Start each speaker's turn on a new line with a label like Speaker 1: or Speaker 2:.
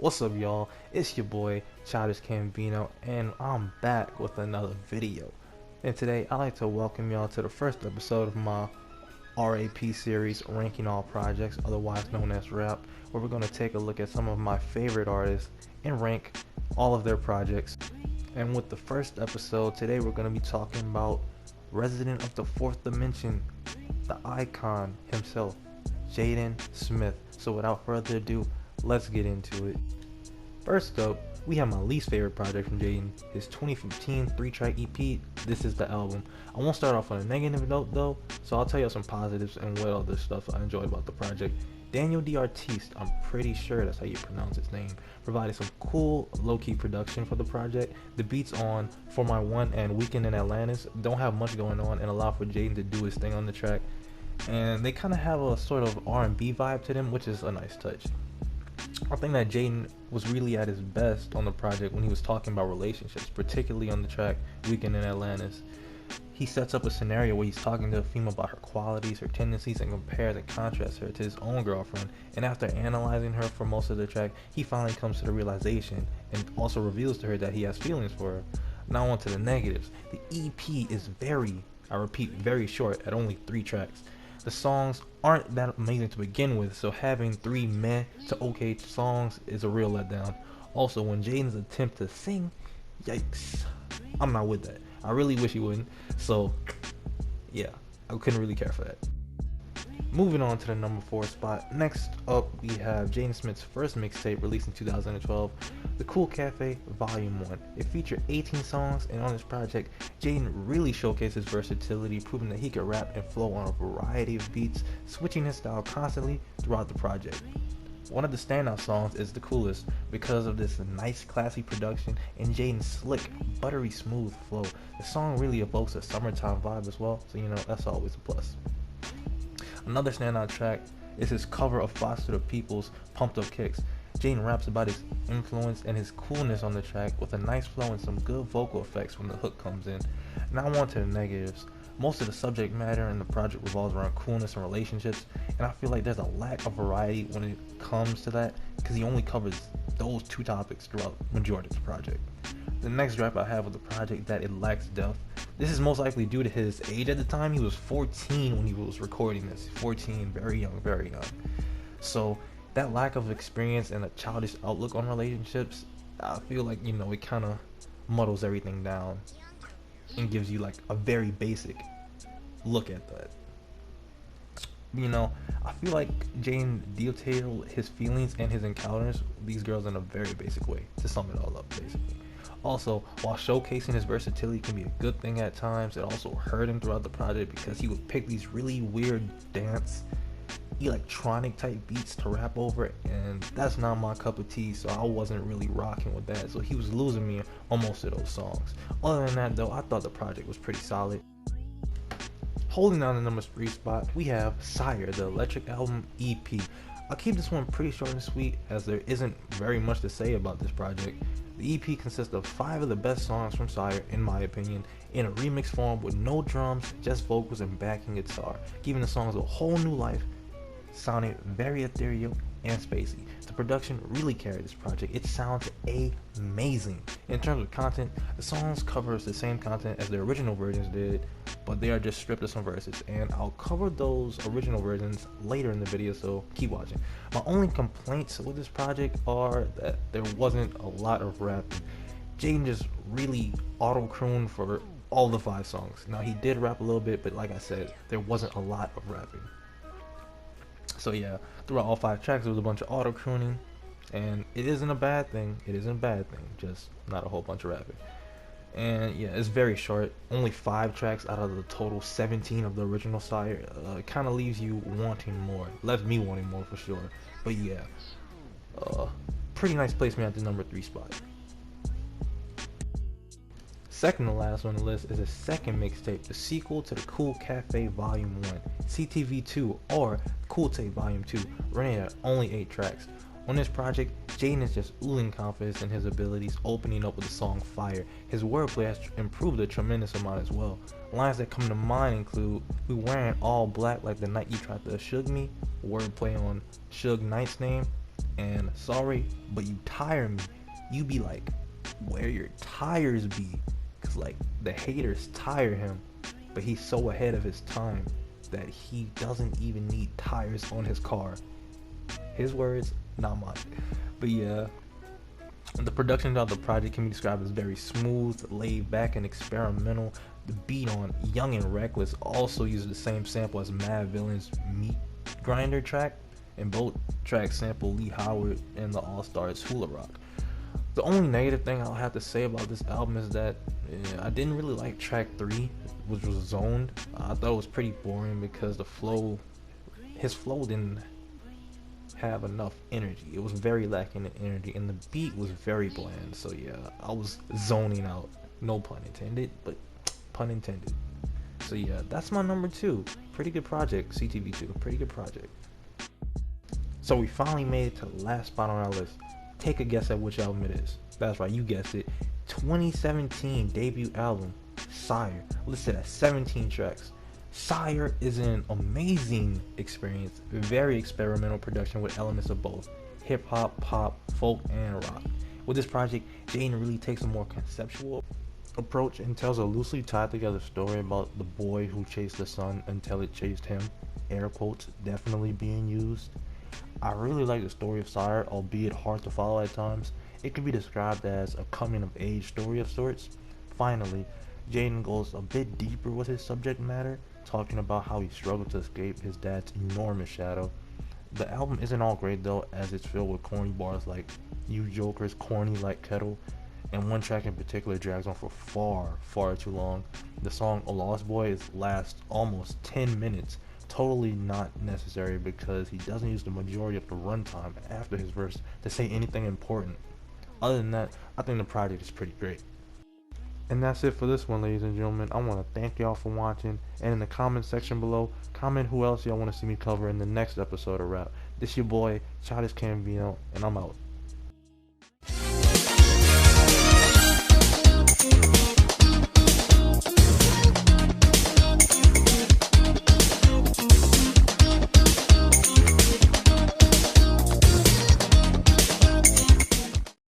Speaker 1: What's up, y'all? It's your boy Childish Cambino, and I'm back with another video. And today I'd like to welcome y'all to the first episode of my RAP series, Ranking All Projects, otherwise known as Rap, where we're going to take a look at some of my favorite artists and rank all of their projects. And with the first episode, today we're going to be talking about resident of the fourth dimension, the icon himself, Jaden Smith. So without further ado, let's get into it. First up, we have my least favorite project from Jaden, his 2015 3-track EP, This Is The Album. I won't start off on a negative note though, so I'll tell you some positives and what other stuff I enjoyed about the project. Daniel the Artiste, I'm pretty sure that's how you pronounce his name, provided some cool low-key production for the project. The beats on For My One and Weekend in Atlantis don't have much going on and allow for Jaden to do his thing on the track. And they kind of have a sort of R&B vibe to them, which is a nice touch. I think that Jaden was really at his best on the project when he was talking about relationships, particularly on the track Weekend in Atlantis. He sets up a scenario where he's talking to a female about her qualities, her tendencies, and compares and contrasts her to his own girlfriend. And after analyzing her for most of the track, he finally comes to the realization and also reveals to her that he has feelings for her. Now on to the negatives. The EP is very short at only 3 tracks. The songs aren't that amazing to begin with, so having 3 meh to okay songs is a real letdown. Also, when Jaden's attempt to sing, yikes, I'm not with that. I really wish he wouldn't, so yeah, I couldn't really care for that. Moving on to the number 4 spot. Next up, we have Jaden Smith's first mixtape released in 2012, The Cool Cafe Volume 1. It featured 18 songs, and on this project, Jaden really showcased his versatility, proving that he could rap and flow on a variety of beats, switching his style constantly throughout the project. One of the standout songs is The Coolest because of this nice classy production and Jaden's slick, buttery smooth flow. The song really evokes a summertime vibe as well, so that's always a plus. Another standout track is his cover of Foster the People's Pumped Up Kicks. Jaden raps about his influence and his coolness on the track with a nice flow and some good vocal effects when the hook comes in. Now on to the negatives. Most of the subject matter in the project revolves around coolness and relationships, and I feel like there's a lack of variety when it comes to that because he only covers those 2 topics throughout the majority of the project. The next gripe I have with the project that it lacks depth. This is most likely due to his age at the time. He was 14 when he was recording this. 14, very young, very young. So that lack of experience and a childish outlook on relationships, I feel like, it kind of muddles everything down and gives you like a very basic look at that. I feel like Jaden detailed his feelings and his encounters with these girls in a very basic way, to sum it all up, basically. Also, while showcasing his versatility can be a good thing at times, it also hurt him throughout the project because he would pick these really weird dance, electronic type beats to rap over, and that's not my cup of tea, so I wasn't really rocking with that. So he was losing me on most of those songs. Other than that though, I thought the project was pretty solid. Holding down the number 3 spot, we have Sire, the Electric Album EP. I'll keep this one pretty short and sweet as there isn't very much to say about this project. The EP consists of 5 of the best songs from Sire, in my opinion, in a remix form with no drums, just vocals and backing guitar, giving the songs a whole new life, sounding very ethereal and spacey. The production really carried this project. It sounds amazing. In terms of content, the songs covers the same content as the original versions did, but they are just stripped of some verses, and I'll cover those original versions later in the video, so keep watching. My only complaints with this project are that there wasn't a lot of rapping. Jaden just really auto-crooned for all the 5 songs. Now he did rap a little bit, but like I said, there wasn't a lot of rapping. So yeah, throughout all 5 tracks there was a bunch of auto-crooning, and it isn't a bad thing, just not a whole bunch of rapping. And yeah, it's very short, only 5 tracks out of the total 17 of the original Sire. It kind of leaves you wanting more, left me wanting more for sure. But yeah, pretty nice placement at the number 3 spot. Second to last on the list is a second mixtape, the sequel to the Cool Cafe Volume 1, CTV2 or Cool Tape Volume 2, running at only 8 tracks. On this project, Jaden is just oozing confidence in his abilities, opening up with the song Fire. His wordplay has improved a tremendous amount as well. Lines that come to mind include, "We wearing all black like the night you tried to shug me," wordplay on Suge Knight's name, And sorry, but you tire me. You be like, where your tires be? Cause like the haters tire him, but he's so ahead of his time that he doesn't even need tires on his car. His words, not mine. But yeah, the production of the project can be described as very smooth, laid back, and experimental. The beat on Young and Reckless also uses the same sample as Mad Villain's Meat Grinder track, and both tracks sample Lee Howard and the All-Stars Hula Rock. The only negative thing I'll have to say about this album is that I didn't really like track 3, which was Zoned. I thought it was pretty boring because his flow didn't have enough energy. It was very lacking in energy, and the beat was very bland. So yeah, I was zoning out. No pun intended, but pun intended. So yeah, that's my number 2. Pretty good project, CTV2. Pretty good project. So we finally made it to the last spot on our list. Take a guess at which album it is. That's right, you guessed it. 2017 debut album, Sire, listed at 17 tracks. Sire is an amazing experience, very experimental production with elements of both hip-hop, pop, folk, and rock. With this project, Jaden really takes a more conceptual approach and tells a loosely tied together story about the boy who chased the sun until it chased him, air quotes definitely being used. I really like the story of Sire, albeit hard to follow at times. It can be described as a coming-of-age story of sorts. Finally, Jaden goes a bit deeper with his subject matter, talking about how he struggled to escape his dad's enormous shadow. The album isn't all great though, as it's filled with corny bars like "You jokers corny like kettle," and one track in particular drags on for far too long. The song "A Lost Boy" lasts almost 10 minutes, totally not necessary because he doesn't use the majority of the runtime after his verse to say anything important. Other than that, I think the project is pretty great. And that's it for this one, ladies and gentlemen. I want to thank y'all for watching, and in the comment section below, comment who else y'all want to see me cover in the next episode of Rap. This your boy, Childish Cambino, and I'm out.